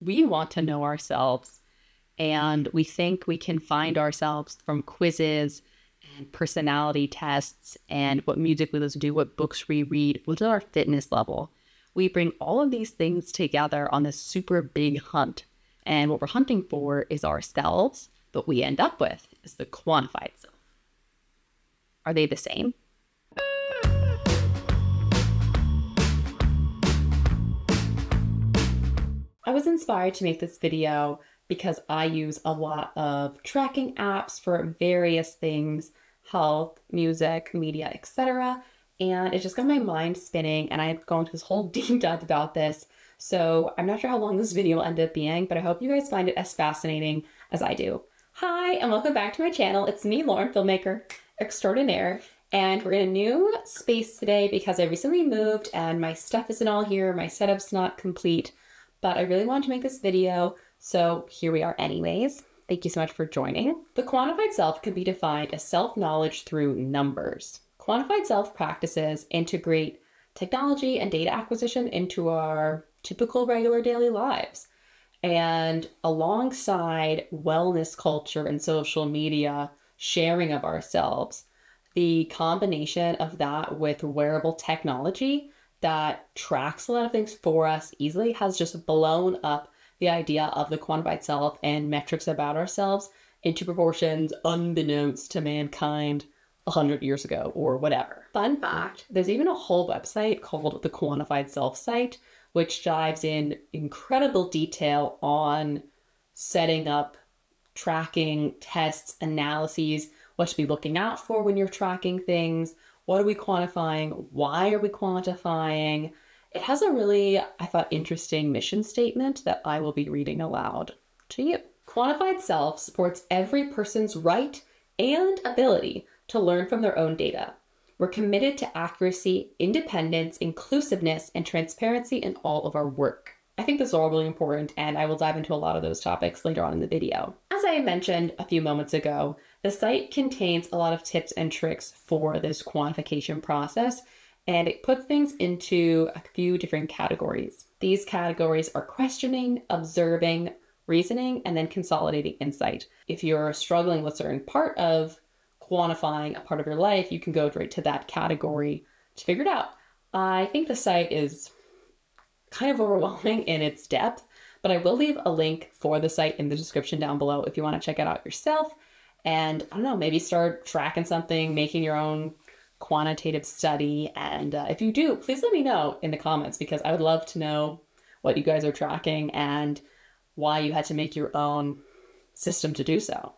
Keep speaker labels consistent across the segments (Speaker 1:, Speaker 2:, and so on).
Speaker 1: We want to know ourselves, and we think we can find ourselves from quizzes and personality tests and what music we listen to, what books we read, what's our fitness level. We bring all of these things together on this super big hunt. And what we're hunting for is ourselves, but we end up with is the quantified self. Are they the same? I was inspired to make this video because I use a lot of tracking apps for various things, health, music, media, etc. And it just got my mind spinning, and I'm going to this whole deep dive about this. So I'm not sure how long this video will end up being, but I hope you guys find it as fascinating as I do. Hi, and welcome back to my channel. It's me, Lauren, filmmaker extraordinaire. And we're in a new space today because I recently moved and my stuff isn't all here. My setup's not complete. But I really wanted to make this video, so here we are anyways. Thank you so much for joining. The quantified self can be defined as self-knowledge through numbers. Quantified self practices integrate technology and data acquisition into our typical regular daily lives. And alongside wellness culture and social media sharing of ourselves, the combination of that with wearable technology that tracks a lot of things for us easily has just blown up the idea of the quantified self and metrics about ourselves into proportions unbeknownst to mankind 100 years ago or whatever. Fun fact, there's even a whole website called the Quantified Self site, which dives in incredible detail on setting up tracking tests, analyses, what to be looking out for when you're tracking things. What are we quantifying? Why are we quantifying? It has a really, I thought, interesting mission statement that I will be reading aloud to you. Quantified self supports every person's right and ability to learn from their own data. We're committed to accuracy, independence, inclusiveness, and transparency in all of our work. I think this is all really important, and I will dive into a lot of those topics later on in the video. As I mentioned a few moments ago, the site contains a lot of tips and tricks for this quantification process, and it puts things into a few different categories. These categories are questioning, observing, reasoning, and then consolidating insight. If you're struggling with a certain part of quantifying a part of your life, you can go right to that category to figure it out. I think the site is kind of overwhelming in its depth, but I will leave a link for the site in the description down below if you want to check it out yourself. And I don't know, maybe start tracking something, making your own quantitative study. And if you do, please let me know in the comments, because I would love to know what you guys are tracking and why you had to make your own system to do so.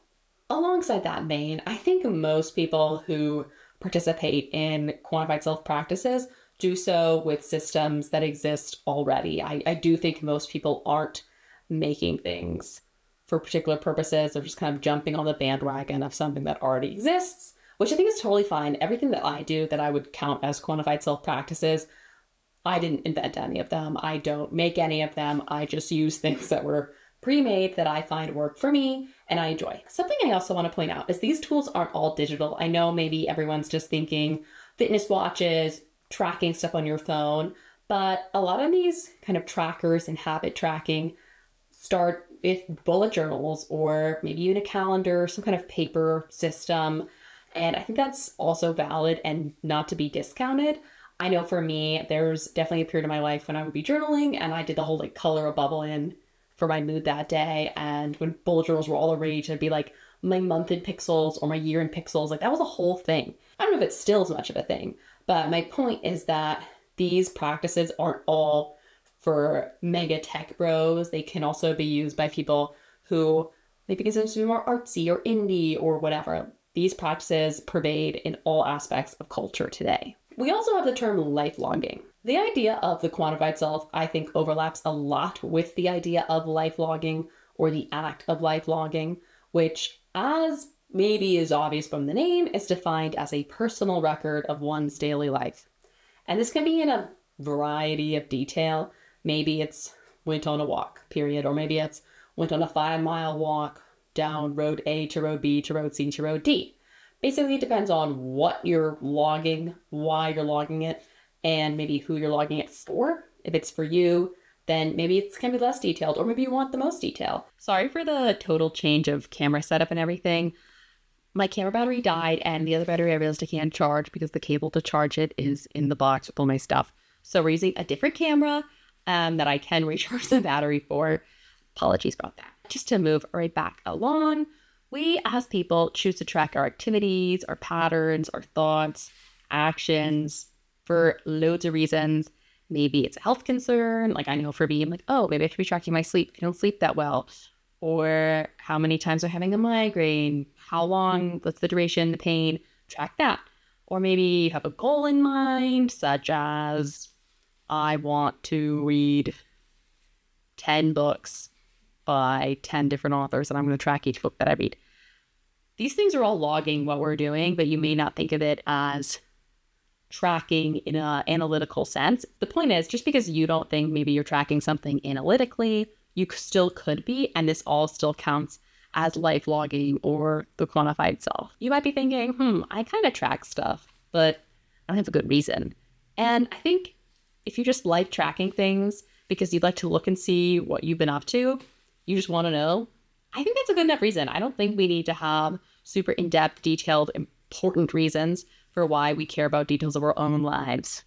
Speaker 1: Alongside that vein, I think most people who participate in quantified self practices do so with systems that exist already. I do think most people aren't making things for particular purposes. They're just kind of jumping on the bandwagon of something that already exists, which I think is totally fine. Everything that I do that I would count as quantified self practices, I didn't invent any of them. I don't make any of them. I just use things that were pre-made that I find work for me and I enjoy. Something I also want to point out is these tools aren't all digital. I know maybe everyone's just thinking fitness watches, tracking stuff on your phone, but a lot of these kind of trackers and habit tracking start with bullet journals or maybe even a calendar, some kind of paper system. And I think that's also valid and not to be discounted. I know for me, there's definitely a period of my life when I would be journaling and I did the whole like color a bubble in for my mood that day. And when bullet journals were all the rage, I'd be like my month in pixels or my year in pixels. Like that was a whole thing. I don't know if it's still as much of a thing, but my point is that these practices aren't all for mega tech bros. They can also be used by people who maybe consider to be more artsy or indie or whatever. These practices pervade in all aspects of culture today. We also have the term lifelogging. The idea of the quantified self, I think, overlaps a lot with the idea of lifelogging or the act of lifelogging, which, as maybe is obvious from the name, is defined as a personal record of one's daily life. And this can be in a variety of detail. Maybe it's went on a walk, period, or maybe it's went on a 5-mile walk down road A to road B to road C to road D. Basically, it depends on what you're logging, why you're logging it, and maybe who you're logging it for. If it's for you, then maybe it's going to be less detailed, or maybe you want the most detail. Sorry for the total change of camera setup and everything. My camera battery died, and the other battery I realized I can't charge because the cable to charge it is in the box with all my stuff. So we're using a different camera that I can recharge the battery for. Apologies about that. Just to move right back along, we as people choose to track our activities, our patterns, our thoughts, actions for loads of reasons. Maybe it's a health concern. Like I know for me, I'm like, oh, maybe I should be tracking my sleep. I don't sleep that well. Or how many times I'm having a migraine, how long, what's the duration, the pain, track that. Or maybe you have a goal in mind, such as I want to read 10 books by 10 different authors, and I'm going to track each book that I read. These things are all logging what we're doing, but you may not think of it as tracking in an analytical sense. The point is, just because you don't think maybe you're tracking something analytically, you still could be, and this all still counts as life logging or the quantified self. You might be thinking, I kind of track stuff, but I don't have a good reason. And I think if you just like tracking things because you'd like to look and see what you've been up to, you just want to know, I think that's a good enough reason. I don't think we need to have super in-depth, detailed, important reasons for why we care about details of our own lives.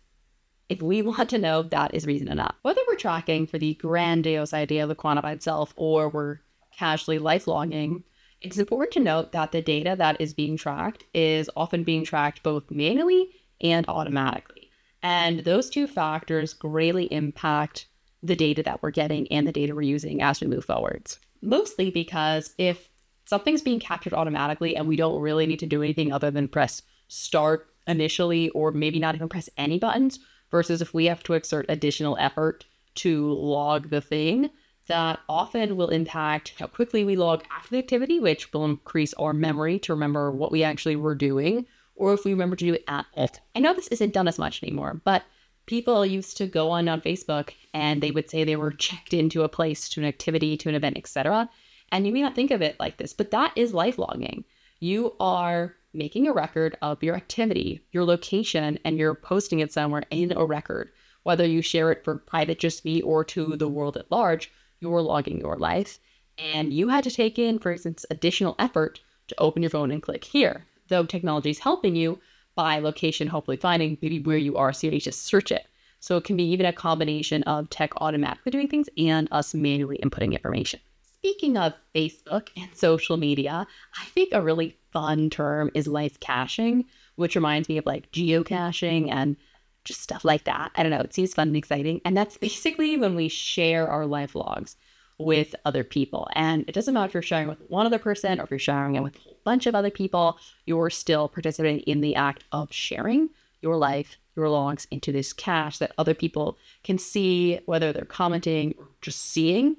Speaker 1: If we want to know, that is reason enough. Whether we're tracking for the grandiose idea of the quantified self or we're casually life logging, it's important to note that the data that is being tracked is often being tracked both manually and automatically. And those two factors greatly impact the data that we're getting and the data we're using as we move forwards. Mostly because if something's being captured automatically and we don't really need to do anything other than press start initially, or maybe not even press any buttons, versus if we have to exert additional effort to log the thing, that often will impact how quickly we log after the activity, which will increase our memory to remember what we actually were doing, or if we remember to do it at all. I know this isn't done as much anymore, but people used to go on Facebook and they would say they were checked into a place, to an activity, to an event, etc. And you may not think of it like this, but that is life logging. You are making a record of your activity, your location, and you're posting it somewhere in a record. Whether you share it for private, just me, or to the world at large, you're logging your life. And you had to take in, for instance, additional effort to open your phone and click here. Though technology is helping you by location, hopefully finding maybe where you are, so you just search it. So it can be even a combination of tech automatically doing things and us manually inputting information. Speaking of Facebook and social media, I think a really fun term is life caching, which reminds me of like geocaching and just stuff like that. I don't know, it seems fun and exciting. And that's basically when we share our life logs with other people. And it doesn't matter if you're sharing with one other person or if you're sharing it with a whole bunch of other people, you're still participating in the act of sharing your life, your logs into this cache that other people can see, whether they're commenting or just seeing.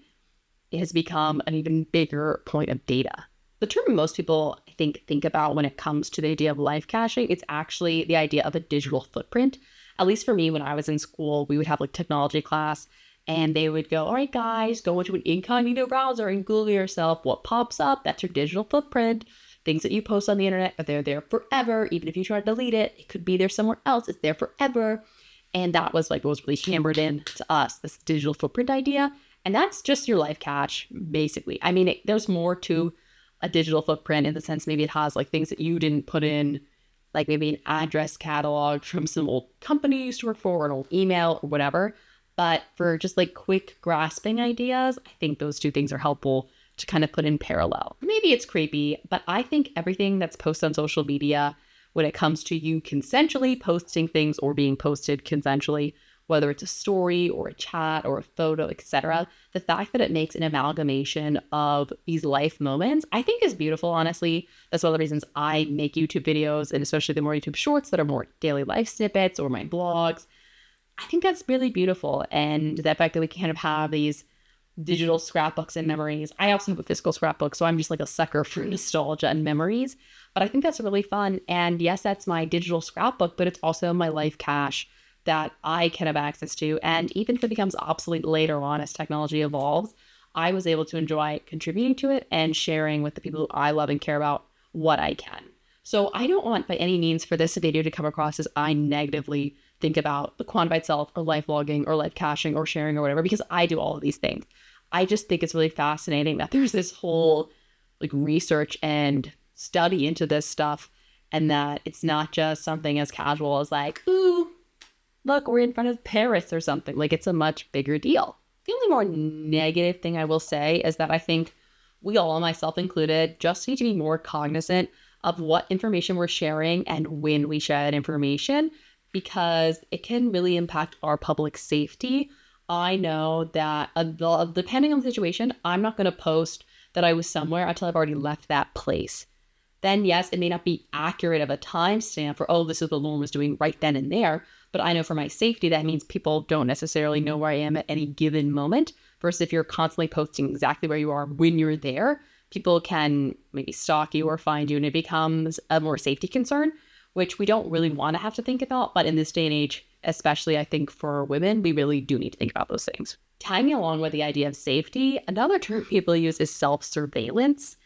Speaker 1: It has become an even bigger point of data. The term most people, I think about when it comes to the idea of life caching, it's actually the idea of a digital footprint. At least for me, when I was in school, we would have like technology class and they would go, all right, guys, go into an incognito browser and Google yourself. What pops up? That's your digital footprint. Things that you post on the internet, but they're there forever. Even if you try to delete it, it could be there somewhere else. It's there forever. And that was like what was really hammered in to us, this digital footprint idea. And that's just your life cache, basically. I mean, there's more to a digital footprint in the sense maybe it has like things that you didn't put in, like maybe an address catalog from some old company you used to work for, or an old email or whatever. But for just like quick grasping ideas, I think those two things are helpful to kind of put in parallel. Maybe it's creepy, but I think everything that's posted on social media, when it comes to you consensually posting things or being posted consensually, whether it's a story or a chat or a photo, etc., the fact that it makes an amalgamation of these life moments, I think is beautiful, honestly. That's one of the reasons I make YouTube videos, and especially the more YouTube shorts that are more daily life snippets or my blogs. I think that's really beautiful. And the fact that we kind of have these digital scrapbooks and memories. I also have a physical scrapbook, so I'm just like a sucker for nostalgia and memories. But I think that's really fun. And yes, that's my digital scrapbook, but it's also my life cache that I can have access to. And even if it becomes obsolete later on as technology evolves, I was able to enjoy contributing to it and sharing with the people who I love and care about what I can. So I don't want by any means for this video to come across as I negatively think about the quantified self or life logging or life caching or sharing or whatever, because I do all of these things. I just think it's really fascinating that there's this whole like research and study into this stuff, and that it's not just something as casual as like, ooh, look, we're in front of Paris or something. Like, it's a much bigger deal. The only more negative thing I will say is that I think we all, myself included, just need to be more cognizant of what information we're sharing and when we share that information, because it can really impact our public safety. I know that depending on the situation, I'm not going to post that I was somewhere until I've already left that place. Then yes, it may not be accurate of a timestamp for, oh, this is what Lauren was doing right then and there. But I know for my safety, that means people don't necessarily know where I am at any given moment. Versus if you're constantly posting exactly where you are when you're there, people can maybe stalk you or find you, and it becomes a more safety concern, which we don't really want to have to think about. But in this day and age, especially I think for women, we really do need to think about those things. Tagging along with the idea of safety, another term people use is self-surveillance.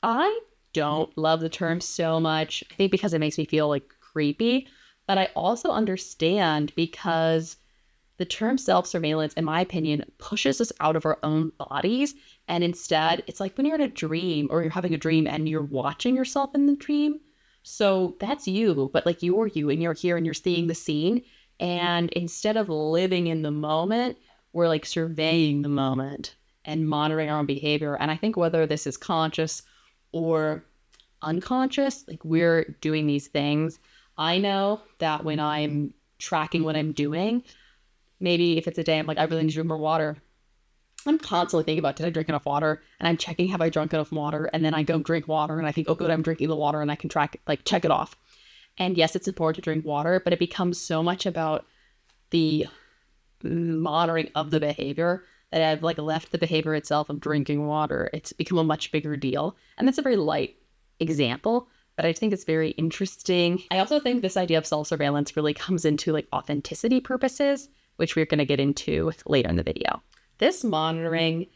Speaker 1: I don't love the term so much, I think because it makes me feel like creepy, but I also understand because the term self-surveillance, in my opinion, pushes us out of our own bodies. And instead, it's like when you're in a dream or you're having a dream and you're watching yourself in the dream. So that's you, but like you're you and you're here and you're seeing the scene. And instead of living in the moment, we're like surveying the moment and monitoring our own behavior. And I think whether this is conscious or unconscious, like we're doing these things. I know that when I'm tracking what I'm doing, maybe if it's a day I'm like, I really need to drink more water, I'm constantly thinking about, did I drink enough water? And I'm checking, have I drunk enough water? And then I go drink water and I think, oh good, I'm drinking the water, and I can track it, like check it off. And yes, it's important to drink water, but it becomes so much about the monitoring of the behavior that I've like left the behavior itself of drinking water. It's become a much bigger deal. And that's a very light example, but I think it's very interesting. I also think this idea of self-surveillance really comes into like authenticity purposes, which we're going to get into later in the video. This monitoring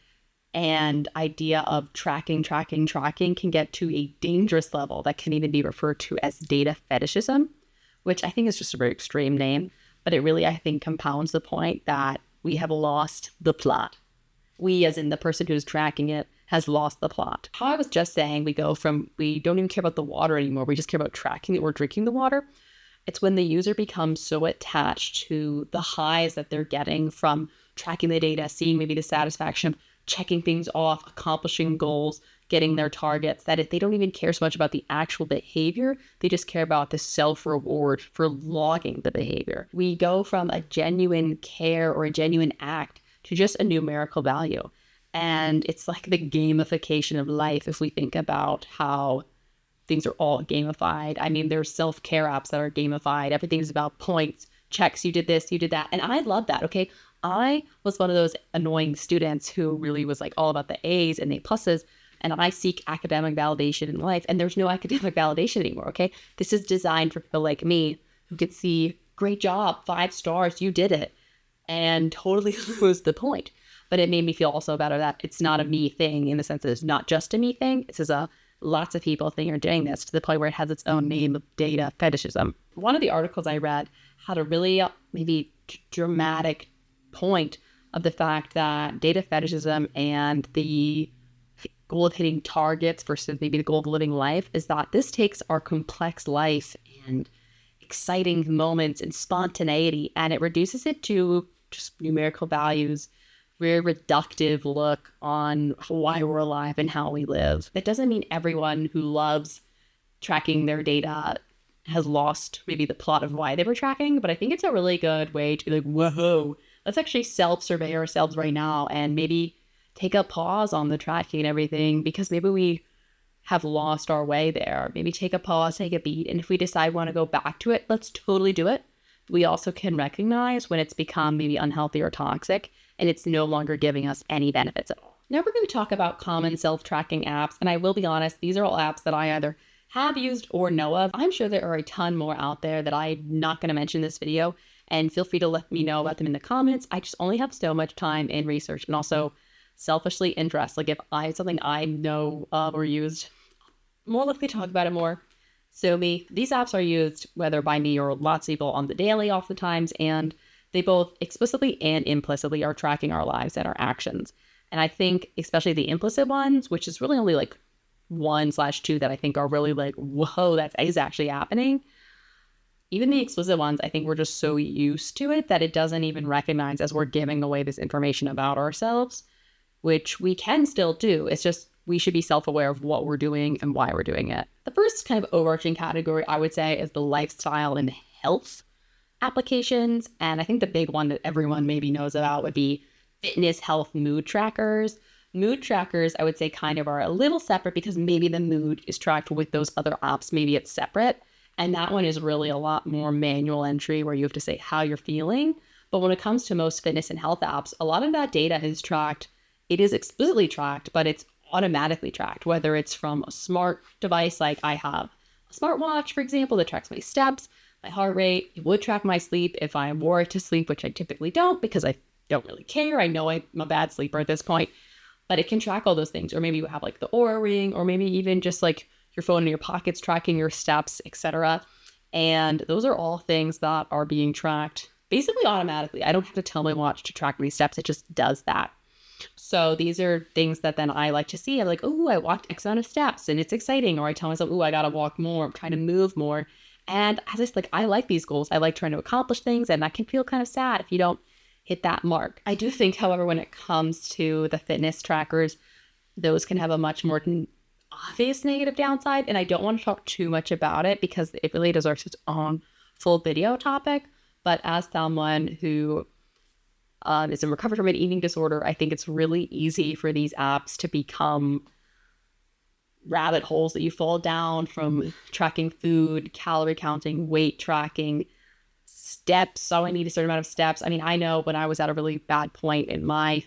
Speaker 1: and idea of tracking can get to a dangerous level that can even be referred to as data fetishism, which I think is just a very extreme name, but it really, I think, compounds the point that we have lost the plot. We, as in the person who's tracking it, has lost the plot. How I was just saying, we go from, we don't even care about the water anymore, we just care about tracking it or drinking the water. It's when the user becomes so attached to the highs that they're getting from tracking the data, seeing maybe the satisfaction, checking things off, accomplishing goals, getting their targets, that they don't even care so much about the actual behavior. They just care about the self-reward for logging the behavior. We go from a genuine care or a genuine act to just a numerical value. And it's like the gamification of life if we think about how things are all gamified. I mean, there's self-care apps that are gamified. Everything's about points, checks, you did this, you did that. And I love that, okay? I was one of those annoying students who really was like all about the A's and the pluses, and I seek academic validation in life, and there's no academic validation anymore, okay? This is designed for people like me who could see, great job, 5 stars, you did it, and totally lose the point. But it made me feel also better that it's not a me thing, in the sense that it's not just a me thing. This is a lots of people think are doing this, to the point where it has its own name of data fetishism. One of the articles I read had a really maybe dramatic point of the fact that data fetishism and the goal of hitting targets versus maybe the goal of living life is that this takes our complex life and exciting moments and spontaneity, and it reduces it to just numerical values, very reductive look on why we're alive and how we live. That doesn't mean everyone who loves tracking their data has lost maybe the plot of why they were tracking, but I think it's a really good way to be like, whoa, let's actually self-survey ourselves right now and maybe take a pause on the tracking and everything, because maybe we have lost our way there. Maybe take a pause, take a beat, and if we decide we want to go back to it, let's totally do it. We also can recognize when it's become maybe unhealthy or toxic and it's no longer giving us any benefits at all. Now we're going to talk about common self-tracking apps, and I will be honest, these are all apps that I either have used or know of. I'm sure there are a ton more out there that I'm not going to mention in this video, and feel free to let me know about them in the comments. I just only have so much time in research, and also selfishly interest. Like if I something I know of or used, more likely to talk about it more. So these apps are used whether by me or lots of people on the daily oftentimes, and they both explicitly and implicitly are tracking our lives and our actions. And I think especially the implicit ones, which is really only like 1/2 that I think are really like, whoa, that is actually happening. Even the explicit ones, I think we're just so used to it that it doesn't even recognize as we're giving away this information about ourselves, which we can still do. It's just we should be self-aware of what we're doing and why we're doing it. The first kind of overarching category I would say is the lifestyle and health applications. And I think the big one that everyone maybe knows about would be fitness, health, mood trackers. Mood trackers, I would say, kind of are a little separate because maybe the mood is tracked with those other apps. Maybe it's separate. And that one is really a lot more manual entry where you have to say how you're feeling. But when it comes to most fitness and health apps, a lot of that data is tracked. It is explicitly tracked, but it's automatically tracked, whether it's from a smart device like I have a smartwatch, for example, that tracks my steps, my heart rate. It would track my sleep if I wore it to sleep, which I typically don't because I don't really care. I know I'm a bad sleeper at this point, but it can track all those things. Or maybe you have like the Oura Ring, or maybe even just like your phone in your pockets tracking your steps, etc. And those are all things that are being tracked basically automatically. I don't have to tell my watch to track my steps. It just does that. So these are things that then I like to see. I'm like, oh, I walked X amount of steps and it's exciting. Or I tell myself, oh, I got to walk more. I'm trying to move more. And as I like, I like these goals. I like trying to accomplish things, and that can feel kind of sad if you don't hit that mark. I do think, however, when it comes to the fitness trackers, those can have a much more obvious negative downside. And I don't want to talk too much about it because it really deserves its own full video topic. But as someone who is in recovery from an eating disorder, I think it's really easy for these apps to become rabbit holes that you fall down from tracking food, calorie counting, weight tracking, steps. So I need a certain amount of steps. I mean, I know when I was at a really bad point in my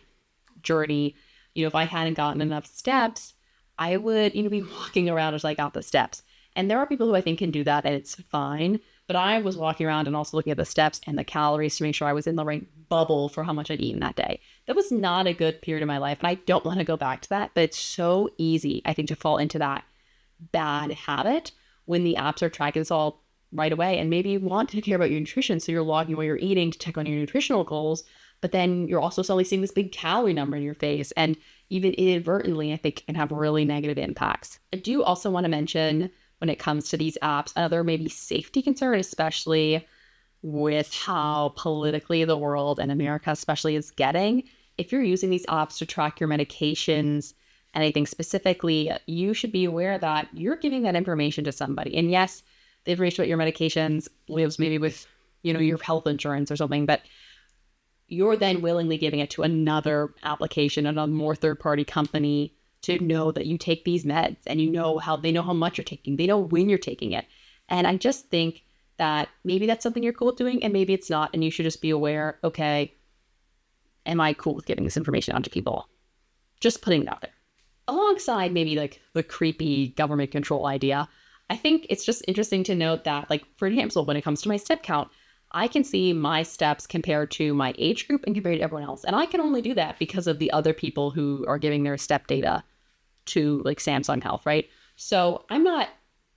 Speaker 1: journey, if I hadn't gotten enough steps, I would, be walking around as I got the steps. And there are people who I think can do that and it's fine. But I was walking around and also looking at the steps and the calories to make sure I was in the right bubble for how much I'd eaten that day. That was not a good period of my life. And I don't want to go back to that. But it's so easy, I think, to fall into that bad habit when the apps are tracking this all right away. And maybe you want to care about your nutrition. So you're logging what you're eating to check on your nutritional goals. But then you're also suddenly seeing this big calorie number in your face. And even inadvertently, I think, can have really negative impacts. I do also want to mention, when it comes to these apps, another maybe safety concern, especially with how politically the world and America especially is getting. If you're using these apps to track your medications, anything specifically, you should be aware that you're giving that information to somebody. And yes, the information about your medications lives maybe with, your health insurance or something, but you're then willingly giving it to another application, another more third-party company to know that you take these meds, and they know how much you're taking. They know when you're taking it. And I just think that maybe that's something you're cool with doing and maybe it's not. And you should just be aware, okay, am I cool with giving this information out to people? Just putting it out there. Alongside maybe like the creepy government control idea, I think it's just interesting to note that, like, for example, when it comes to my step count, I can see my steps compared to my age group and compared to everyone else. And I can only do that because of the other people who are giving their step data to like Samsung Health, right? So I'm not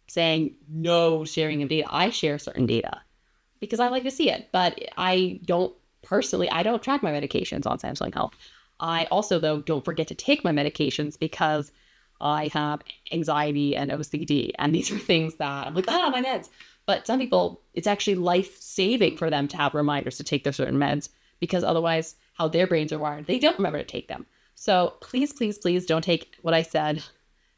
Speaker 1: saying no sharing of data. I share certain data because I like to see it, but I don't track my medications on Samsung Health. I also, though, don't forget to take my medications because I have anxiety and OCD, and these are things that I'm like, my meds. But some people, it's actually life-saving for them to have reminders to take their certain meds because otherwise, how their brains are wired, they don't remember to take them. So please, please, please don't take what I said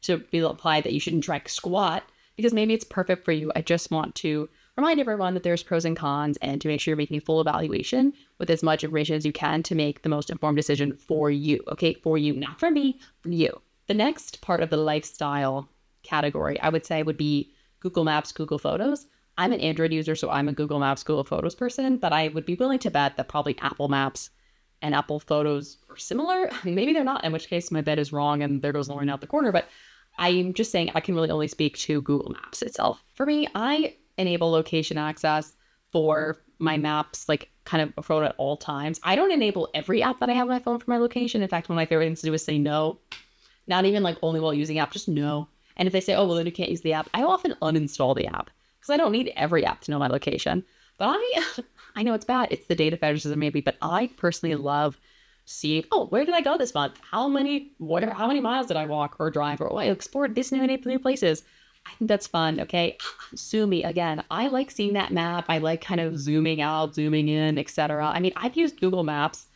Speaker 1: to be applied that you shouldn't track squat because maybe it's perfect for you. I just want to remind everyone that there's pros and cons and to make sure you're making a full evaluation with as much information as you can to make the most informed decision for you. Okay, for you, not for me, for you. The next part of the lifestyle category, I would say, would be Google Maps, Google Photos. I'm an Android user, so I'm a Google Maps, Google Photos person, but I would be willing to bet that probably Apple Maps and Apple Photos are similar. I mean, maybe they're not, in which case my bet is wrong and there goes Lauren out the corner, but I'm just saying I can really only speak to Google Maps itself. For me, I enable location access for my maps, like kind of a photo at all times. I don't enable every app that I have on my phone for my location. In fact, one of my favorite things to do is say no. Not even like only while using app, just no. And if they say, oh, well, then you can't use the app, I often uninstall the app because I don't need every app to know my location. But I know it's bad. It's the data fetishism maybe, but I personally love seeing, oh, where did I go this month? How many miles did I walk or drive? Or I explored this many new places. I think that's fun. Okay. Sue me again. I like seeing that map. I like kind of zooming out, zooming in, etc. I mean, I've used Google Maps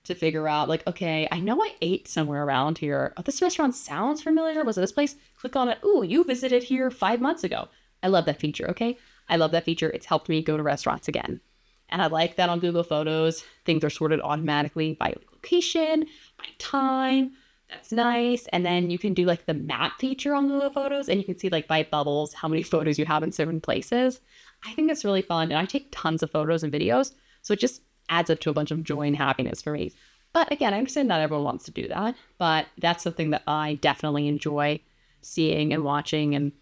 Speaker 1: to figure out like, okay, I know I ate somewhere around here. Oh, this restaurant sounds familiar. Was it this place? Click on it. Ooh, you visited here 5 months ago. I love that feature. Okay. I love that feature. It's helped me go to restaurants again. And I like that on Google Photos. Things are sorted automatically by location, by time. That's nice. And then you can do like the map feature on Google Photos and you can see like by bubbles how many photos you have in certain places. I think it's really fun. And I take tons of photos and videos. So it just adds up to a bunch of joy and happiness for me. But again, I understand not everyone wants to do that. But that's something that I definitely enjoy seeing and watching. And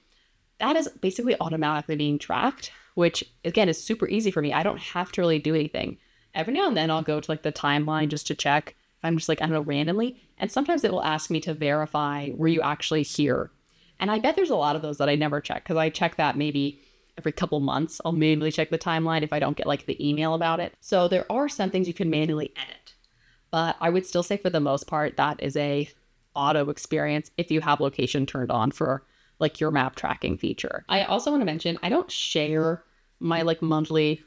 Speaker 1: that is basically automatically being tracked, which again is super easy for me. I don't have to really do anything. Every now and then I'll go to like the timeline just to check if I'm just like, I don't know, randomly. And sometimes it will ask me to verify, were you actually here? And I bet there's a lot of those that I never check because I check that maybe every couple months. I'll manually check the timeline if I don't get like the email about it. So there are some things you can manually edit. But I would still say for the most part, that is a auto experience if you have location turned on for like your map tracking feature. I also want to mention, I don't share my like monthly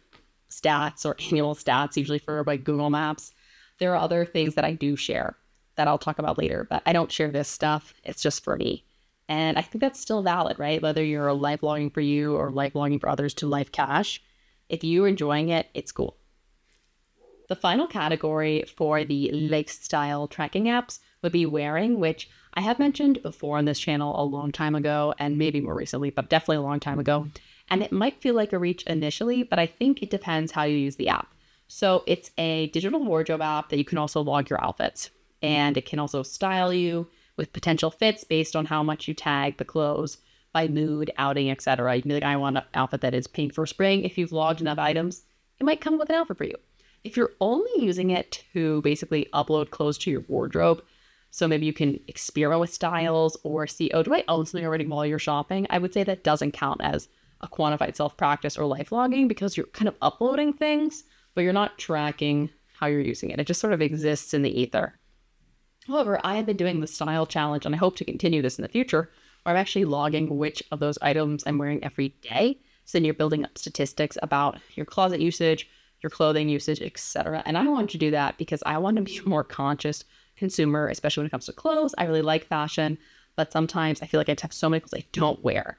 Speaker 1: stats or annual stats usually for like Google Maps. There are other things that I do share that I'll talk about later, but I don't share this stuff. It's just for me. And I think that's still valid, right? Whether you're life logging for you or life logging for others to life cache, if you're enjoying it, it's cool. The final category for the lifestyle tracking apps would be wearing, which I have mentioned before on this channel a long time ago, and maybe more recently, but definitely a long time ago. And it might feel like a reach initially, but I think it depends how you use the app. So it's a digital wardrobe app that you can also log your outfits. And it can also style you with potential fits based on how much you tag the clothes by mood, outing, etc. You can be like, I want an outfit that is pink for spring. If you've logged enough items, it might come with an outfit for you. If you're only using it to basically upload clothes to your wardrobe, so maybe you can experiment with styles or see, oh, do I own something already while you're shopping? I would say that doesn't count as a quantified self-practice or life logging because you're kind of uploading things, but you're not tracking how you're using it. It just sort of exists in the ether. However, I have been doing the style challenge and I hope to continue this in the future where I'm actually logging which of those items I'm wearing every day. So then you're building up statistics about your closet usage, your clothing usage, etc. And I want to do that because I want to be a more conscious consumer, especially when it comes to clothes. I really like fashion, but sometimes I feel like I have so many clothes I don't wear.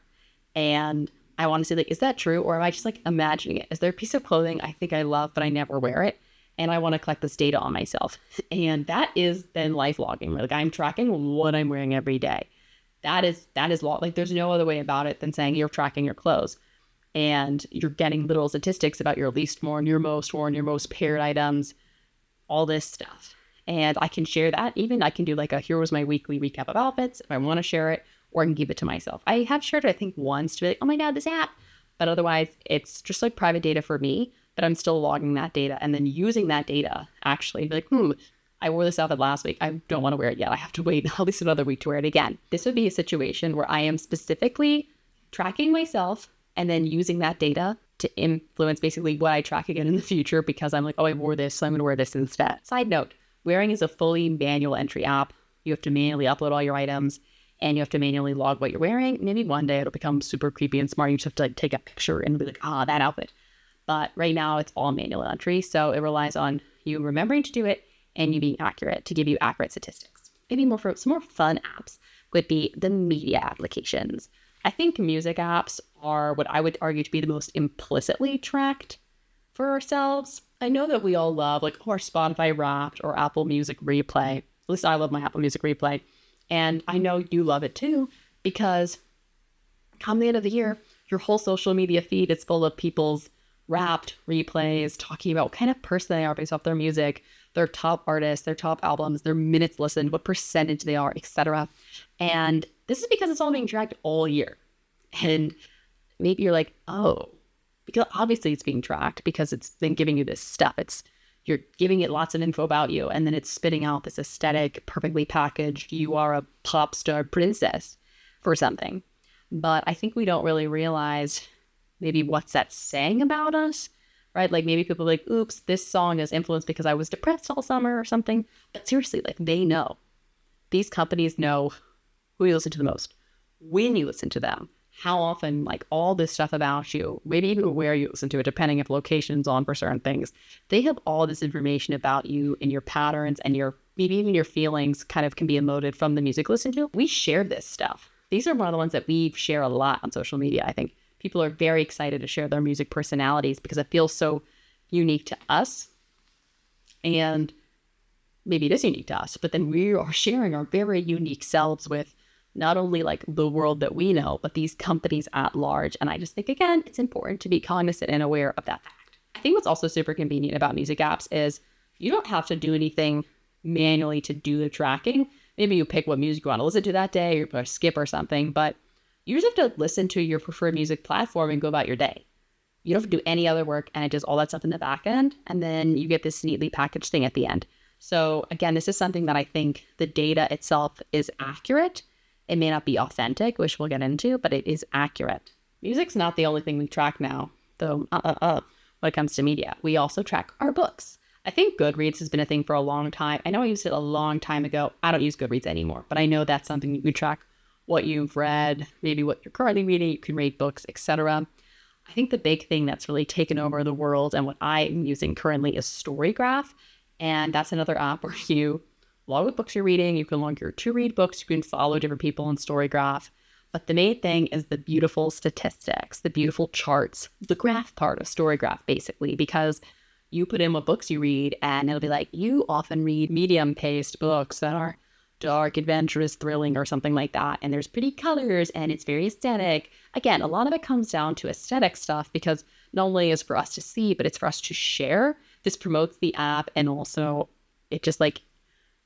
Speaker 1: And I want to see like, is that true? Or am I just like imagining it? Is there a piece of clothing I think I love, but I never wear it? And I want to collect this data on myself. And that is then life logging. Like I'm tracking what I'm wearing every day. That is like there's no other way about it than saying you're tracking your clothes. And you're getting little statistics about your least worn, your most paired items, all this stuff. And I can share that. Even I can do like here was my weekly recap of outfits if I want to share it, or I can keep it to myself. I have shared it, I think, once to be like, oh my God, this app. But otherwise, it's just like private data for me, but I'm still logging that data and then using that data actually be like, I wore this outfit last week. I don't want to wear it yet. I have to wait at least another week to wear it again. This would be a situation where I am specifically tracking myself and then using that data to influence basically what I track again in the future because I'm like, oh, I wore this, so I'm going to wear this instead. Side note, wearing is a fully manual entry app. You have to manually upload all your items and you have to manually log what you're wearing. Maybe one day it'll become super creepy and smart. You just have to like take a picture and be like, that outfit. But right now it's all manual entry. So it relies on you remembering to do it and you being accurate to give you accurate statistics. Maybe more for some more fun apps would be the media applications. I think music apps are what I would argue to be the most implicitly tracked for ourselves. I know that we all love like our Spotify Wrapped or Apple Music Replay. At least I love my Apple Music Replay. And I know you love it too, because come the end of the year, your whole social media feed is full of people's Wrapped replays talking about what kind of person they are based off their music, their top artists, their top albums, their minutes listened, what percentage they are, etc. And this is because it's all being tracked all year. And maybe you're like, oh, because obviously it's being tracked because it's been giving you this stuff. You're giving it lots of info about you, and then it's spitting out this aesthetic, perfectly packaged, you are a pop star princess for something. But I think we don't really realize maybe what's that saying about us, right? Like maybe people are like, oops, this song is influenced because I was depressed all summer or something. But seriously, like they know. These companies know who you listen to the most, when you listen to them, how often, like all this stuff about you, maybe even where you listen to it, depending if location's on for certain things. They have all this information about you and your patterns and your, maybe even your feelings kind of can be emoted from the music you listen to. We share this stuff. These are one of the ones that we share a lot on social media. I think people are very excited to share their music personalities because it feels so unique to us. And maybe it is unique to us, but then we are sharing our very unique selves with not only like the world that we know, but these companies at large. And I just think, again, it's important to be cognizant and aware of that fact. I think what's also super convenient about music apps is you don't have to do anything manually to do the tracking. Maybe you pick what music you want to listen to that day or skip or something, but you just have to listen to your preferred music platform and go about your day. You don't have to do any other work, and it does all that stuff in the back end. And then you get this neatly packaged thing at the end. So again, this is something that I think the data itself is accurate. It may not be authentic, which we'll get into, but it is accurate. Music's not the only thing we track now, though, when it comes to media. We also track our books. I think Goodreads has been a thing for a long time. I know I used it a long time ago. I don't use Goodreads anymore, but I know that's something you can track what you've read, maybe what you're currently reading. You can rate books, etc. I think the big thing that's really taken over the world and what I'm using currently is Storygraph. And that's another app where you log what books you're reading. You can log your to-read books. You can follow different people on Storygraph. But the main thing is the beautiful statistics, the beautiful charts, the graph part of Storygraph, basically, because you put in what books you read, and it'll be like, you often read medium-paced books that are dark, adventurous, thrilling, or something like that. And there's pretty colors, and it's very aesthetic. Again, a lot of it comes down to aesthetic stuff, because not only is it for us to see, but it's for us to share. This promotes the app, and also it just like,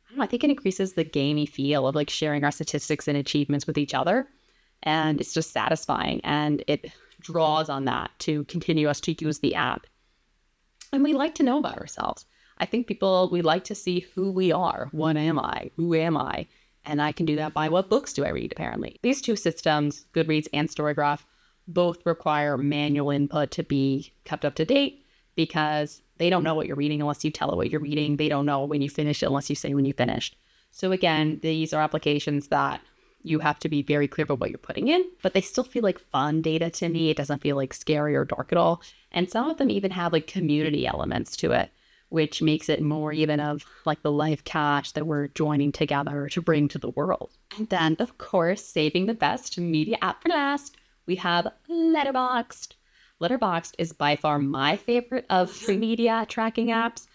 Speaker 1: I don't know, I think it increases the gamey feel of like sharing our statistics and achievements with each other. And it's just satisfying, and it draws on that to continue us to use the app. And we like to know about ourselves. I think we like to see who we are. What am I? Who am I? And I can do that by what books do I read, apparently. These two systems, Goodreads and Storygraph, both require manual input to be kept up to date, because they don't know what you're reading unless you tell it what you're reading. They don't know when you finish it unless you say when you finished. So again, these are applications that you have to be very clear about what you're putting in, but they still feel like fun data to me. It doesn't feel like scary or dark at all. And some of them even have like community elements to it, which makes it more even of like the life cache that we're joining together to bring to the world. And then, of course, saving the best media app for last, we have Letterboxd. Letterboxd is by far my favorite of media tracking apps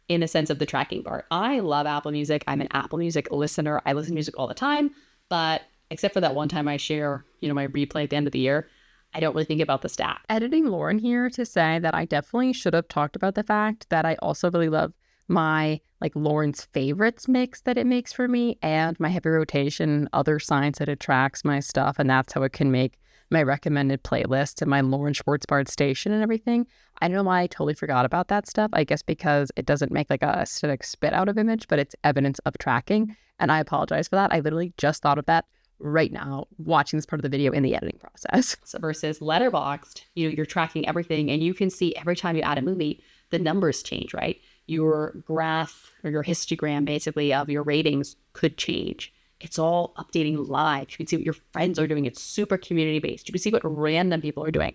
Speaker 1: in a sense of the tracking part. I love Apple Music. I'm an Apple Music listener. I listen to music all the time, but except for that one time I share, my replay at the end of the year, I don't really think about the stat. Editing Lauren here to say that I definitely should have talked about the fact that I also really love my Lauren's favorites mix that it makes for me, and my heavy rotation and other signs that it tracks my stuff, and that's how it can make my recommended playlist and my Lauren Schwartzbard station and everything. I don't know why I totally forgot about that stuff. I guess because it doesn't make like a aesthetic spit out of image, but it's evidence of tracking. And I apologize for that. I literally just thought of that right now, watching this part of the video in the editing process. So versus Letterboxd, you're tracking everything, and you can see every time you add a movie, the numbers change, right? Your graph or your histogram basically of your ratings could change. It's all updating live. You can see what your friends are doing. It's super community-based. You can see what random people are doing.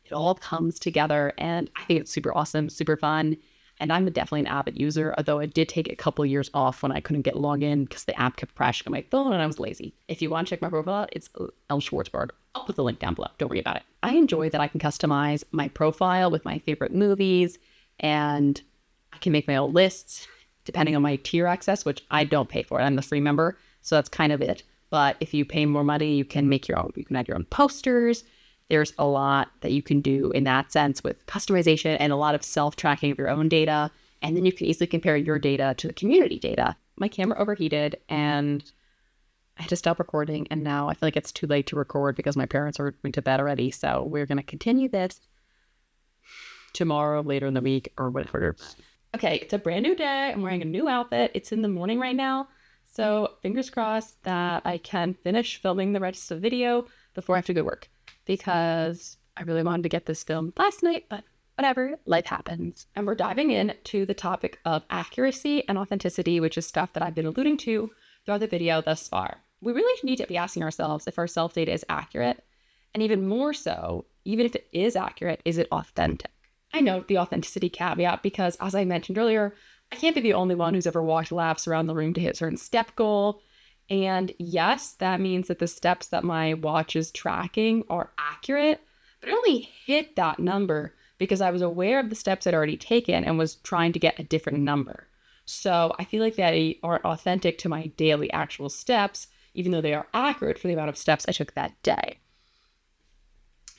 Speaker 1: It all comes together, and I think it's super awesome, super fun. And I'm definitely an avid user, although it did take a couple of years off when I couldn't get logged in because the app kept crashing on my phone and I was lazy. If you want to check my profile, it's L Schwartzbard. I'll put the link down below. Don't worry about it. I enjoy that I can customize my profile with my favorite movies, and I can make my own lists depending on my tier access, which I don't pay for it. I'm the free member, so that's kind of it. But if you pay more money, you can make your own. You can add your own posters. There's a lot that you can do in that sense with customization and a lot of self-tracking of your own data. And then you can easily compare your data to the community data. My camera overheated and I had to stop recording. And now I feel like it's too late to record because my parents are going to bed already. So we're going to continue this tomorrow, later in the week, or whatever. Okay, it's a brand new day. I'm wearing a new outfit. It's in the morning right now. So fingers crossed that I can finish filming the rest of the video before I have to go to work, because I really wanted to get this filmed last night, but whatever, life happens. And we're diving into the topic of accuracy and authenticity, which is stuff that I've been alluding to throughout the video thus far. We really need to be asking ourselves if our self-data is accurate, and even more so, even if it is accurate, is it authentic? I note the authenticity caveat because, as I mentioned earlier, I can't be the only one who's ever walked laps around the room to hit a certain step goal. And yes, that means that the steps that my watch is tracking are accurate, but I only hit that number because I was aware of the steps I'd already taken and was trying to get a different number. So I feel like they aren't authentic to my daily actual steps, even though they are accurate for the amount of steps I took that day.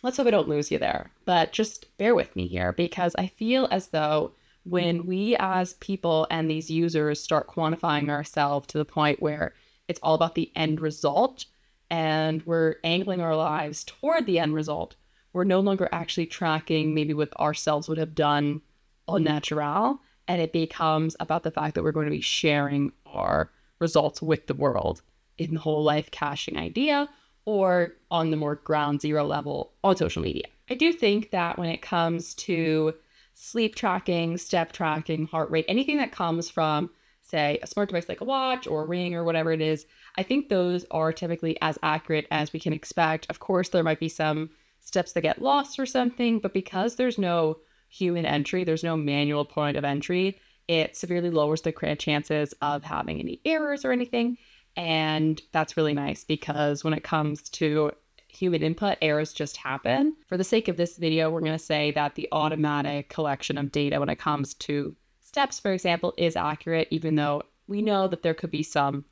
Speaker 1: Let's hope I don't lose you there, but just bear with me here, because I feel as though when we as people and these users start quantifying ourselves to the point where it's all about the end result and we're angling our lives toward the end result, we're no longer actually tracking maybe what ourselves would have done au naturel, and it becomes about the fact that we're going to be sharing our results with the world in the whole life caching idea, or on the more ground zero level on social media. I do think that when it comes to sleep tracking, step tracking, heart rate, anything that comes from, say, a smart device like a watch or a ring or whatever it is, I think those are typically as accurate as we can expect. Of course, there might be some steps that get lost or something, but because there's no human entry, there's no manual point of entry, it severely lowers the chances of having any errors or anything. And that's really nice, because when it comes to human input, errors just happen. For the sake of this video, we're going to say that the automatic collection of data when it comes to steps, for example, is accurate, even though we know that there could be some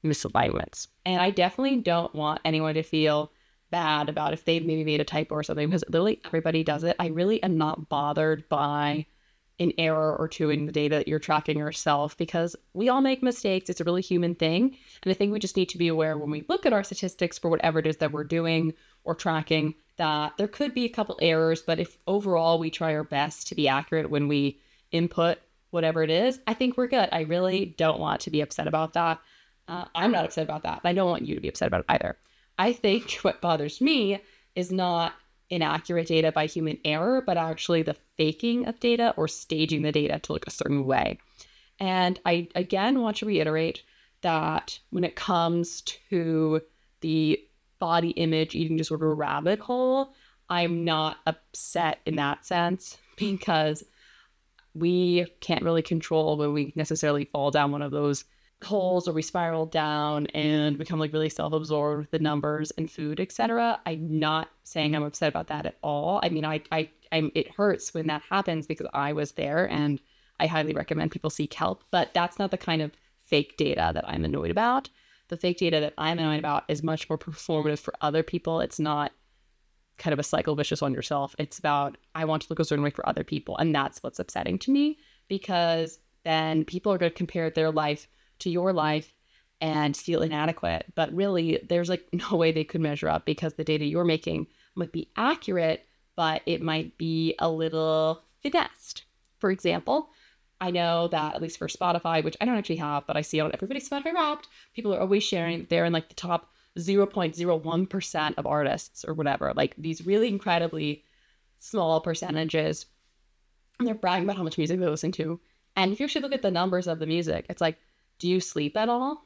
Speaker 1: misalignments. And I definitely don't want anyone to feel bad about if they've maybe made a typo or something, because literally everybody does it. I really am not bothered by an error or two in the data that you're tracking yourself, because we all make mistakes. It's a really human thing. And I think we just need to be aware when we look at our statistics for whatever it is that we're doing or tracking, that there could be a couple errors, but if overall we try our best to be accurate when we input whatever it is, I think we're good. I really don't want to be upset about that. I'm not upset about that. I don't want you to be upset about it either. I think what bothers me is not inaccurate data by human error, but actually the faking of data or staging the data to look a certain way. And I, again, want to reiterate that when it comes to the body image eating disorder rabbit hole, I'm not upset in that sense, because we can't really control when we necessarily fall down one of those holes or we spiral down and become like really self-absorbed with the numbers and food, etc. I'm not saying I'm upset about that at all. I mean, it hurts when that happens, because I was there, and I highly recommend people seek help. But that's not the kind of fake data that I'm annoyed about. The fake data that I'm annoyed about is much more performative for other people. It's not kind of a cycle vicious on yourself. It's about, I want to look a certain way for other people, and that's what's upsetting to me, because then people are going to compare their life to your life and feel inadequate. But really, there's like no way they could measure up, because the data you're making might be accurate, but it might be a little finessed. For example, I know that at least for Spotify, which I don't actually have, but I see on everybody's Spotify Wrapped, people are always sharing they're in like the top 0.01% of artists or whatever, like these really incredibly small percentages. And they're bragging about how much music they listen to. And if you actually look at the numbers of the music, it's like, do you sleep at all?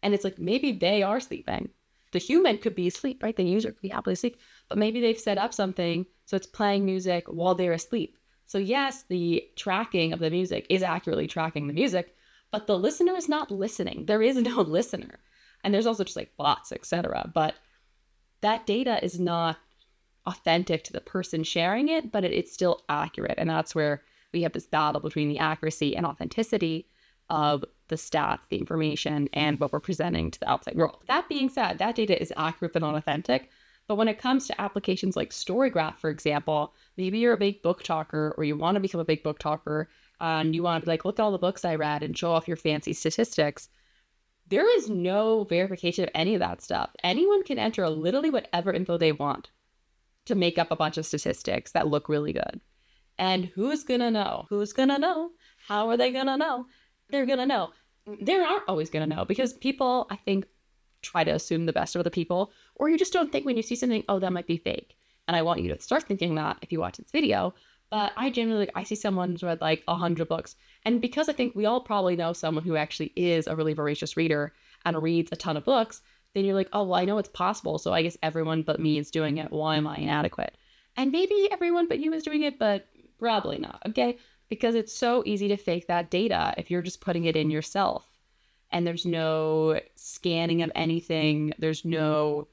Speaker 1: And it's like, maybe they are sleeping. The human could be asleep, right? The user could be happily asleep, but maybe they've set up something so it's playing music while they're asleep. So yes, the tracking of the music is accurately tracking the music, but the listener is not listening. There is no listener. And there's also just like bots, etc. But that data is not authentic to the person sharing it, but it's still accurate. And that's where we have this battle between the accuracy and authenticity of the stats, the information, and what we're presenting to the outside world. That being said, that data is accurate but not authentic. But when it comes to applications like Storygraph, for example, maybe you're a big book talker, or you want to become a big book talker, and you want to be like, look at all the books I read and show off your fancy statistics. There is no verification of any of that stuff. Anyone can enter literally whatever info they want to make up a bunch of statistics that look really good. And who's gonna know? Who's gonna know? How are they gonna know? They're gonna know. They aren't always going to know because people, I think, try to assume the best of other people, or you just don't think when you see something, oh, that might be fake. And I want you to start thinking that if you watch this video. But I generally, I see someone who's read like 100 books. And because I think we all probably know someone who actually is a really voracious reader and reads a ton of books, then you're like, oh, well, I know it's possible. So I guess everyone but me is doing it. Why am I inadequate? And maybe everyone but you is doing it, but probably not. Okay. Because it's so easy to fake that data if you're just putting it in yourself. And there's no scanning of anything. There's no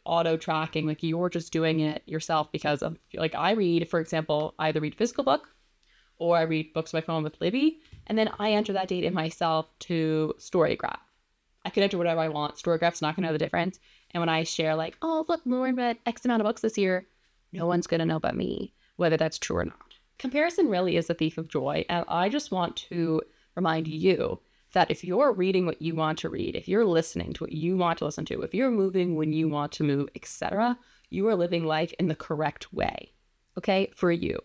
Speaker 1: auto tracking. Like you're just doing it yourself because of, like, I read, for example, I either read physical book or I read books on my phone with Libby. And then I enter that data in myself to Storygraph. I can enter whatever I want. Storygraph's not going to know the difference. And when I share like, oh, look, Lauren read X amount of books this year, no one's going to know but me, whether that's true or not. Comparison really is the thief of joy. And I just want to remind you that if you're reading what you want to read, if you're listening to what you want to listen to, if you're moving when you want to move, etc., you are living life in the correct way. Okay? For you.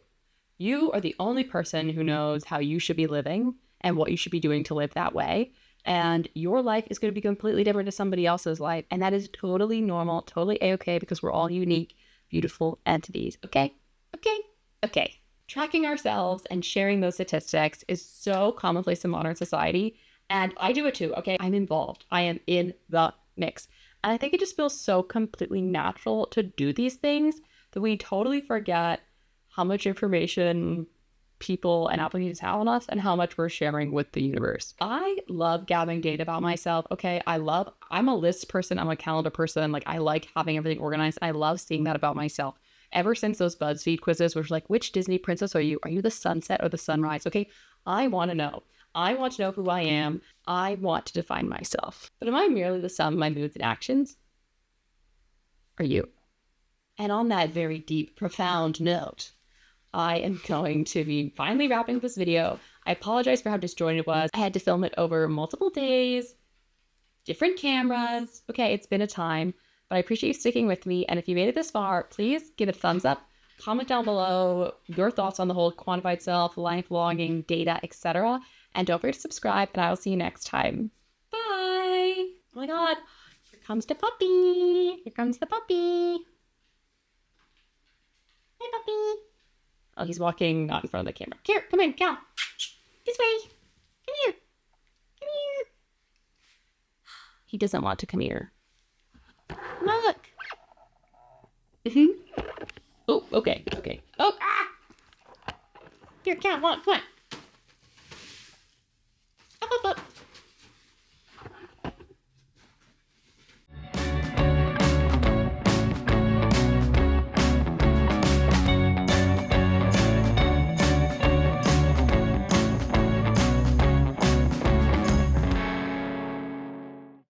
Speaker 1: You are the only person who knows how you should be living and what you should be doing to live that way. And your life is going to be completely different to somebody else's life. And that is totally normal, totally A-okay, because we're all unique, beautiful entities. Okay? Okay? Okay. Tracking ourselves and sharing those statistics is so commonplace in modern society. And I do it too, okay? I'm involved. I am in the mix. And I think it just feels so completely natural to do these things that we totally forget how much information people and applications have on us and how much we're sharing with the universe. I love gathering data about myself, okay? I'm a list person, I'm a calendar person. Like, I like having everything organized. I love seeing that about myself. Ever since those BuzzFeed quizzes, which like, which Disney princess are you? Are you the sunset or the sunrise? Okay, I want to know. I want to know who I am. I want to define myself. But am I merely the sum of my moods and actions? Are you? And on that very deep, profound note, I am going to be finally wrapping up this video. I apologize for how disjointed it was. I had to film it over multiple days, different cameras. Okay, it's been a time, but I appreciate you sticking with me. And if you made it this far, please give it a thumbs up. Comment down below your thoughts on the whole quantified self, life logging, data, etc. And don't forget to subscribe, and I will see you next time. Bye! Oh my god, here comes the puppy. Here comes the puppy. Hey, puppy. Oh, he's walking not in front of the camera. Here, come in, Cal. This way. Come here. Come here. He doesn't want to come here. Look. Oh, okay. Oh, ah! Here, Cal, come on.